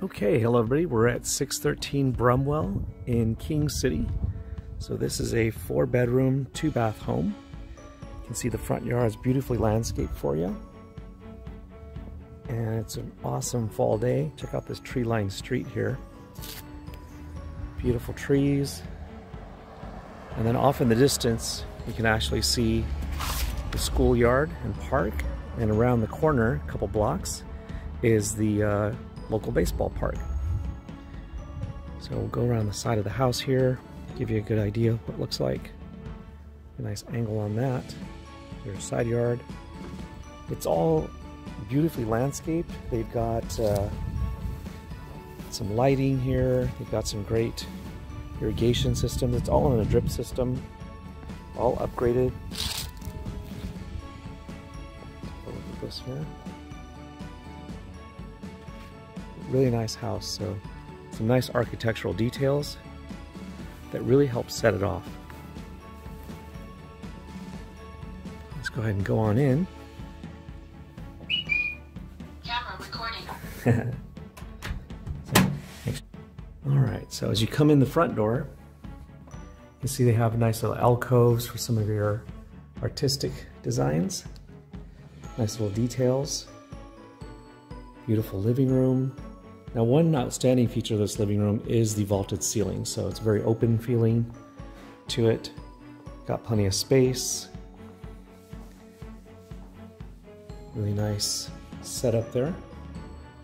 Okay, hello everybody. We're at 613 Brumwell in King City. So this is a 4-bedroom, 2-bath home. You can see the front yard is beautifully landscaped for you. And it's an awesome fall day. Check out this tree-lined street here. Beautiful trees. And then off in the distance, you can actually see the schoolyard and park. And around the corner, a couple blocks, is the local baseball park. So we'll go around the side of the house here, give you a good idea of what it looks like. A nice angle on that. There's side yard. It's all beautifully landscaped. They've got some lighting here. They've got some great irrigation systems. It's all in a drip system, all upgraded. Take a look at this here. Really nice house, so some nice architectural details that really help set it off. Let's go ahead and go on in. Camera recording. Alright, so as you come in the front door, you can see they have nice little alcoves for some of your artistic designs. Nice little details. Beautiful living room. Now, one outstanding feature of this living room is the vaulted ceiling, so it's a very open feeling to it. Got plenty of space. Really nice setup there.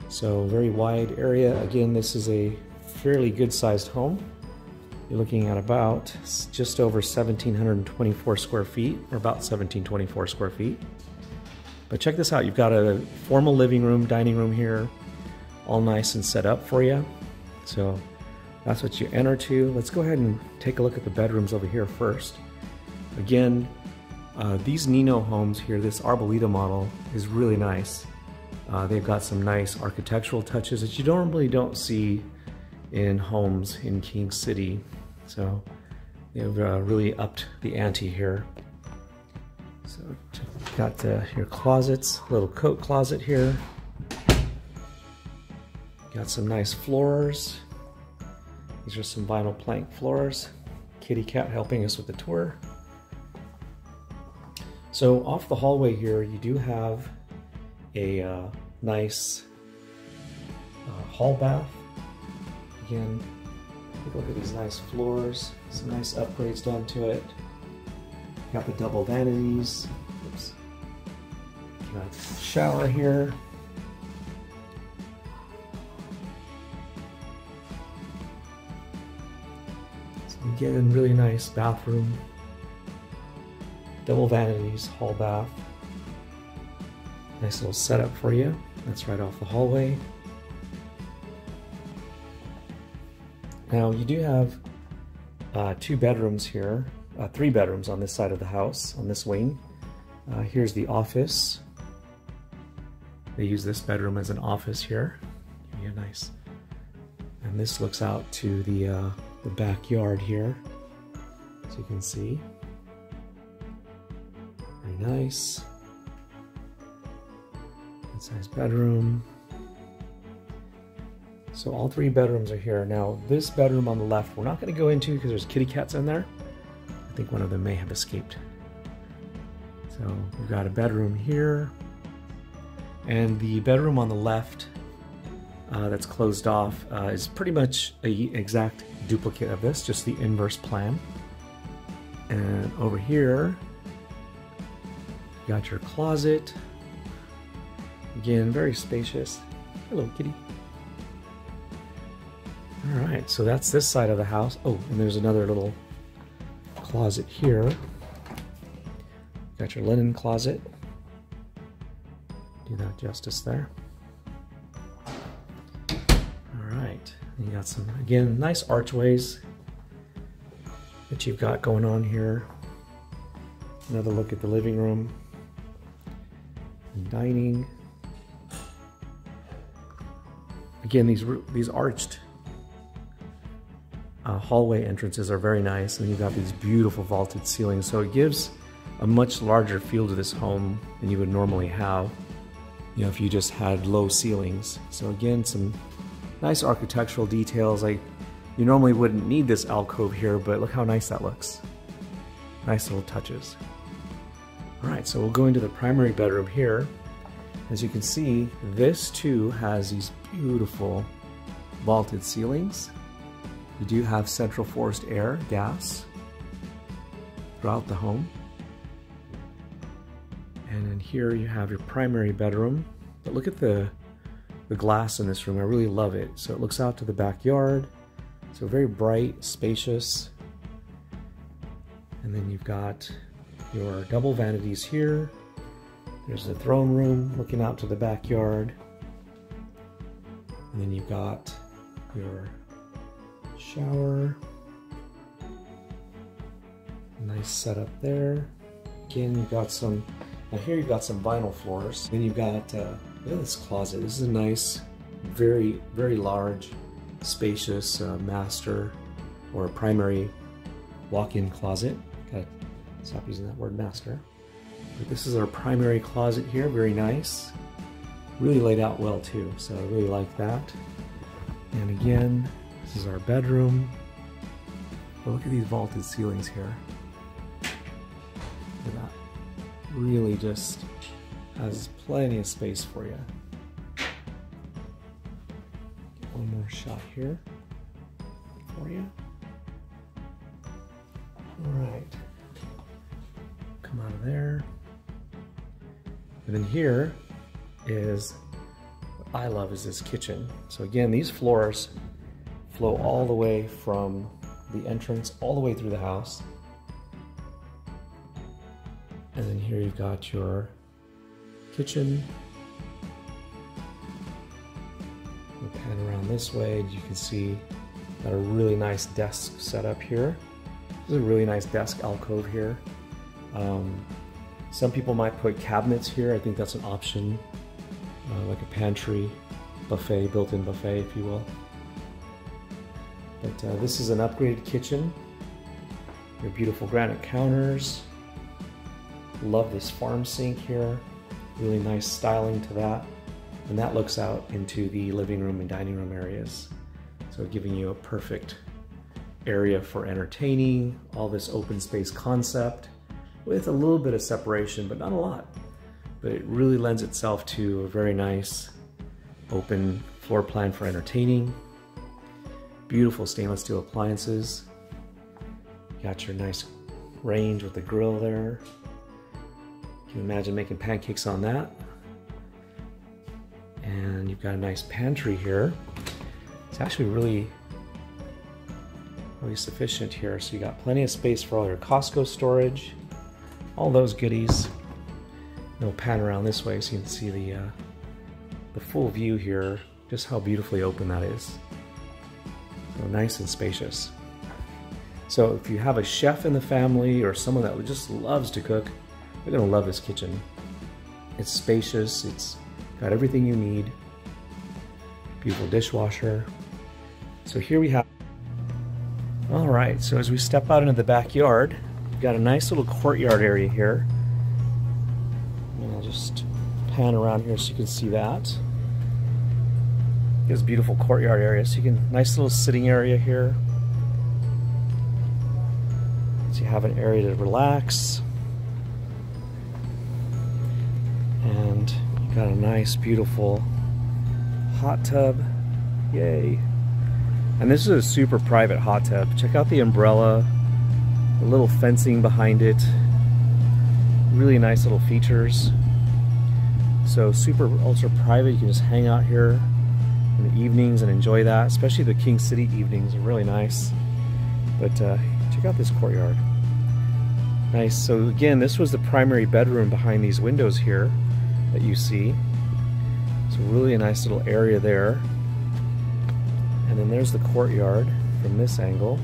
So very wide area. Again, this is a fairly good sized home. You're looking at about just over 1,724 square feet, or about 1,724 square feet. But check this out, you've got a formal living room, dining room here, all nice and set up for you. So that's what you enter to. Let's go ahead and take a look at the bedrooms over here first. Again, these Nino homes here, this Arbolito model is really nice. They've got some nice architectural touches that you normally don't see in homes in King City. So they've really upped the ante here. So got your closets, little coat closet here. Got some nice floors. These are some vinyl plank floors. Kitty cat helping us with the tour. So off the hallway here, you do have a nice hall bath. Again, take a look at these nice floors. Some nice upgrades done to it. Got the double vanities. Oops. Got a shower here. Again, really nice bathroom, double vanities, hall bath. Nice little setup for you. That's right off the hallway. Now you do have 2 bedrooms here, 3 bedrooms on this side of the house, on this wing. Here's the office. They use this bedroom as an office here. Give you a nice, and this looks out to the backyard here, as you can see. Very nice. Good sized bedroom. So all 3 bedrooms are here. Now this bedroom on the left we're not going to go into because there's kitty cats in there. I think one of them may have escaped. So we've got a bedroom here, and the bedroom on the left that's closed off is pretty much an exact duplicate of this, just the inverse plan. And over here you got your closet. Again, very spacious. Hello, kitty. Alright, so that's this side of the house. Oh, and there's another little closet here. Got your linen closet. Do that justice there. Alright, you got some, again, nice archways that you've got going on here. Another look at the living room and dining. Again, these arched hallway entrances are very nice, and you've got these beautiful vaulted ceilings, so it gives a much larger feel to this home than you would normally have, you know, if you just had low ceilings. So again, some Nice architectural details. You normally wouldn't need this alcove here, but look how nice that looks. Nice little touches. All right, so we'll go into the primary bedroom here. As you can see, this too has these beautiful vaulted ceilings. You do have central forced air, gas, throughout the home. And then here you have your primary bedroom. But look at the glass in this room. I really love it. So it looks out to the backyard. So very bright, spacious. And then you've got your double vanities here. There's the throne room looking out to the backyard. And then you've got your shower. Nice setup there. Again, you've got some, now here you've got some vinyl floors. Then you've got, look at this closet. This is a nice, very, very large, spacious master or primary walk-in closet. Gotta stop using that word master. But this is our primary closet here, very nice. Really laid out well too, so I really like that. And again, this is our bedroom. But look at these vaulted ceilings here. Look at that. Really just has plenty of space for you. Get one more shot here for you. All right. Come out of there. And then here is, what I love is this kitchen. So again, these floors flow all the way from the entrance all the way through the house. And then here you've got your kitchen. We'll pan around this way. You can see got a really nice desk set up here. This is a really nice desk alcove here. Some people might put cabinets here. I think that's an option, like a pantry, buffet, built-in buffet, if you will. But this is an upgraded kitchen. Your beautiful granite counters. Love this farm sink here. Really nice styling to that. And that looks out into the living room and dining room areas. So giving you a perfect area for entertaining, all this open space concept with a little bit of separation, but not a lot. But it really lends itself to a very nice open floor plan for entertaining. Beautiful stainless steel appliances. You got your nice range with the grill there. You can imagine making pancakes on that. And you've got a nice pantry here. It's actually really sufficient here. So you got plenty of space for all your Costco storage, all those goodies. And we'll pan around this way so you can see the full view here, just how beautifully open that is. So nice and spacious. So if you have a chef in the family or someone that just loves to cook, they're gonna love this kitchen. It's spacious, it's got everything you need. Beautiful dishwasher. So here we have, all right, so as we step out into the backyard, we've got a nice little courtyard area here. And I'll just pan around here so you can see that. This beautiful courtyard area, so you can, nice little sitting area here. So you have an area to relax. And you've got a nice, beautiful hot tub. Yay. And this is a super private hot tub. Check out the umbrella, the little fencing behind it. Really nice little features. So super ultra private. You can just hang out here in the evenings and enjoy that, especially the King City evenings are really nice. But check out this courtyard. Nice. So again, this was the primary bedroom behind these windows here that you see. So really a nice little area there. And then there's the courtyard from this angle.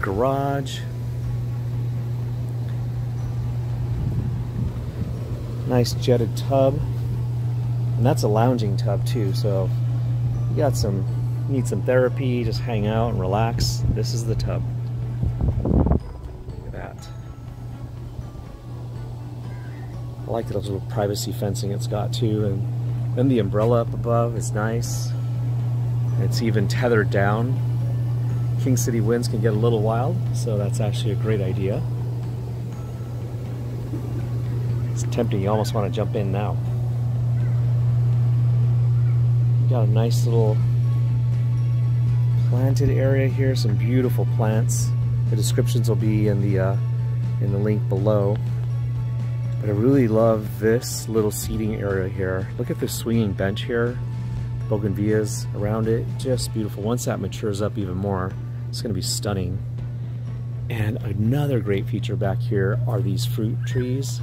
Garage. Nice jetted tub. And that's a lounging tub too, so you got need some therapy, just hang out and relax. This is the tub. Look at that. I like the little privacy fencing it's got too, and then the umbrella up above is nice. It's even tethered down. King City winds can get a little wild, so that's actually a great idea. It's tempting, you almost want to jump in now. You got a nice little planted area here, some beautiful plants. The descriptions will be in the link below. But I really love this little seating area here. Look at this swinging bench here. Bougainvilleas around it, just beautiful. Once that matures up even more, it's going to be stunning. And another great feature back here are these fruit trees.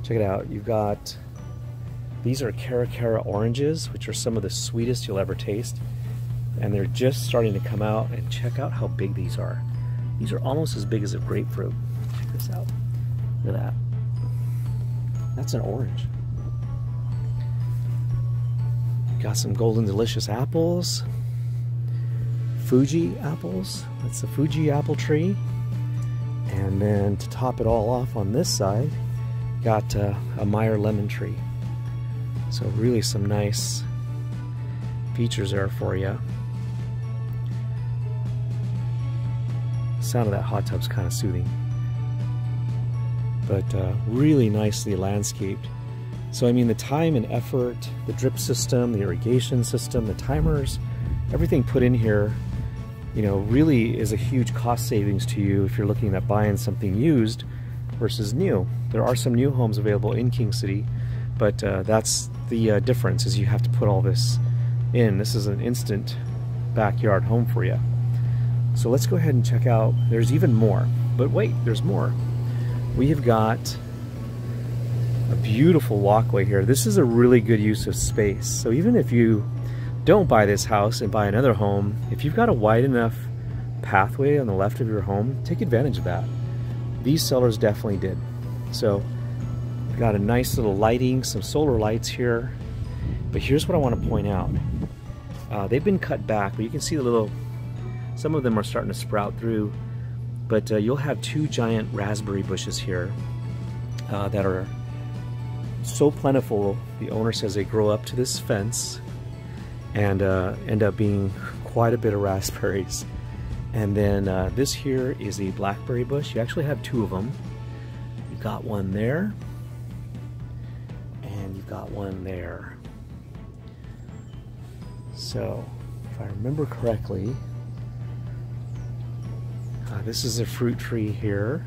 Check it out. You've got, these are Caracara oranges, which are some of the sweetest you'll ever taste. And they're just starting to come out, and check out how big these are. These are almost as big as a grapefruit. Check this out. Look at that. That's an orange. Got some golden delicious apples. Fuji apples. That's the Fuji apple tree. And then to top it all off on this side, got a Meyer lemon tree. So really some nice features there for you. The sound of that hot tub's kind of soothing. But really nicely landscaped. So I mean, the time and effort, the drip system, the irrigation system, the timers, everything put in here, you know, really is a huge cost savings to you if you're looking at buying something used versus new. There are some new homes available in King City, but that's the difference, is you have to put all this in. This is an instant backyard home for you. So let's go ahead and check out, there's even more, but wait, there's more. We have got a beautiful walkway here. This is a really good use of space. So even if you don't buy this house and buy another home, if you've got a wide enough pathway on the left of your home, take advantage of that. These sellers definitely did. So we've got a nice little lighting, some solar lights here. But here's what I want to point out. They've been cut back, but you can see the little, some of them are starting to sprout through. But you'll have two giant raspberry bushes here that are so plentiful. The owner says they grow up to this fence and end up being quite a bit of raspberries. And then this here is a blackberry bush. You actually have two of them. You've got one there, and you've got one there. So, if I remember correctly, this is a fruit tree here.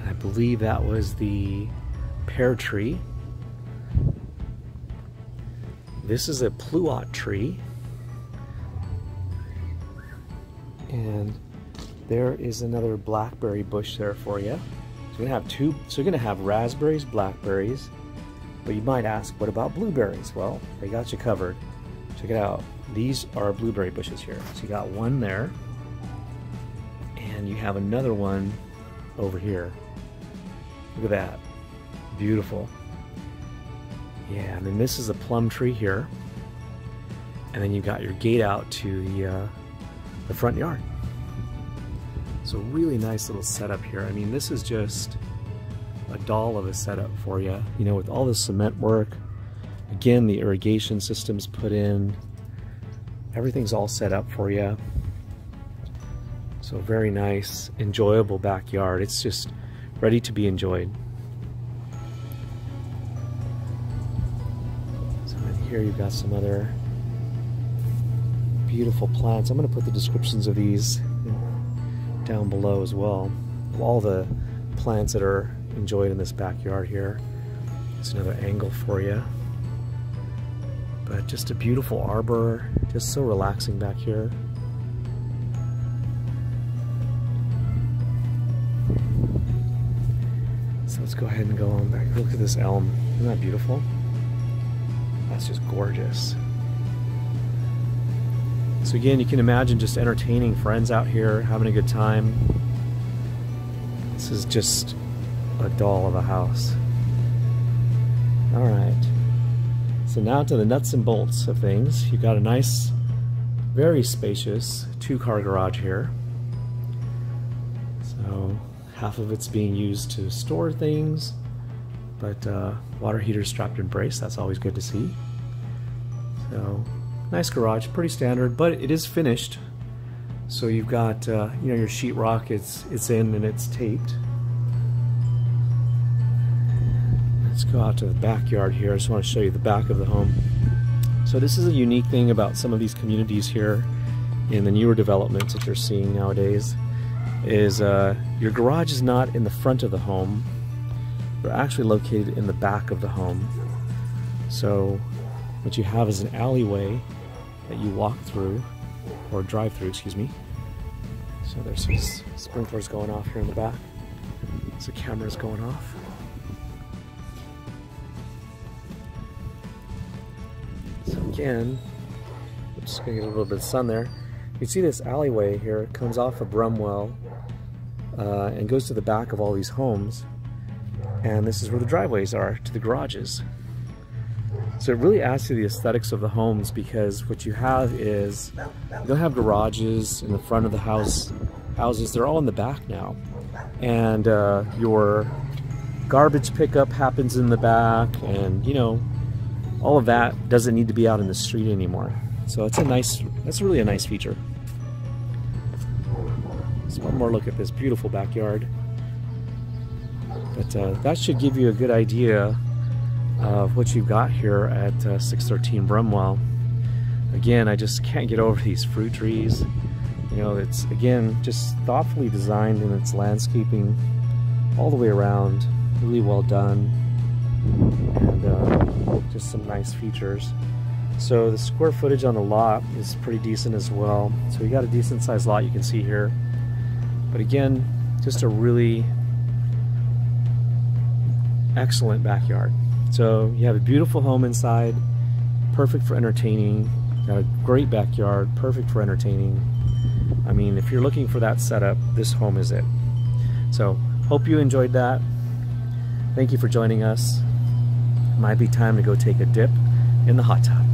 I believe that was the pear tree. This is a pluot tree. And there is another blackberry bush there for you. So you're gonna have two, so you're gonna have raspberries, blackberries, but you might ask, what about blueberries? Well, they got you covered. Check it out. These are blueberry bushes here. So you got one there, and you have another one over here. Look at that. Beautiful. Yeah, and then this is a plum tree here. And then you've got your gate out to the front yard. So really nice little setup here. I mean, this is just a doll of a setup for you. You know, with all the cement work, again, the irrigation system's put in. Everything's all set up for you. So very nice, enjoyable backyard. It's just ready to be enjoyed. So in here you've got some other beautiful plants. I'm going to put the descriptions of these down below as well. All the plants that are enjoyed in this backyard here. It's another angle for you. But just a beautiful arbor, just so relaxing back here. So let's go ahead and go on back. Look at this elm. Isn't that beautiful? That's just gorgeous. So again, you can imagine just entertaining friends out here, having a good time. This is just a doll of a house. All right. So now to the nuts and bolts of things. You've got a nice, very spacious two-car garage here. So Half of it's being used to store things, but water heater strapped in brace, that's always good to see. So nice garage, pretty standard, but it is finished. So you've got you know, your sheetrock, it's in and it's taped. Let's go out to the backyard here. I just want to show you the back of the home. So this is a unique thing about some of these communities here in the newer developments that you're seeing nowadays, is your garage is not in the front of the home. They're actually located in the back of the home. So what you have is an alleyway that you walk through, or drive through, excuse me. So there's some sprinklers going off here in the back. So the camera's going off. So again, I'm just gonna get a little bit of sun there. You can see this alleyway here, it comes off of Brumwell and goes to the back of all these homes. And this is where the driveways are to the garages. So it really adds to the aesthetics of the homes, because what you have is, you don't have garages in the front of the houses, they're all in the back now. And your garbage pickup happens in the back, and you know, all of that doesn't need to be out in the street anymore. So it's that's really a nice feature. So one more look at this beautiful backyard. But that should give you a good idea of what you've got here at 613 Brumwell. Again, I just can't get over these fruit trees. You know, it's again just thoughtfully designed in its landscaping all the way around, really well done, and just some nice features. So the square footage on the lot is pretty decent as well. So you got a decent sized lot, you can see here. But again, just a really excellent backyard. So you have a beautiful home inside, perfect for entertaining. Got a great backyard, perfect for entertaining. I mean, if you're looking for that setup, this home is it. So hope you enjoyed that. Thank you for joining us. Might be time to go take a dip in the hot tub.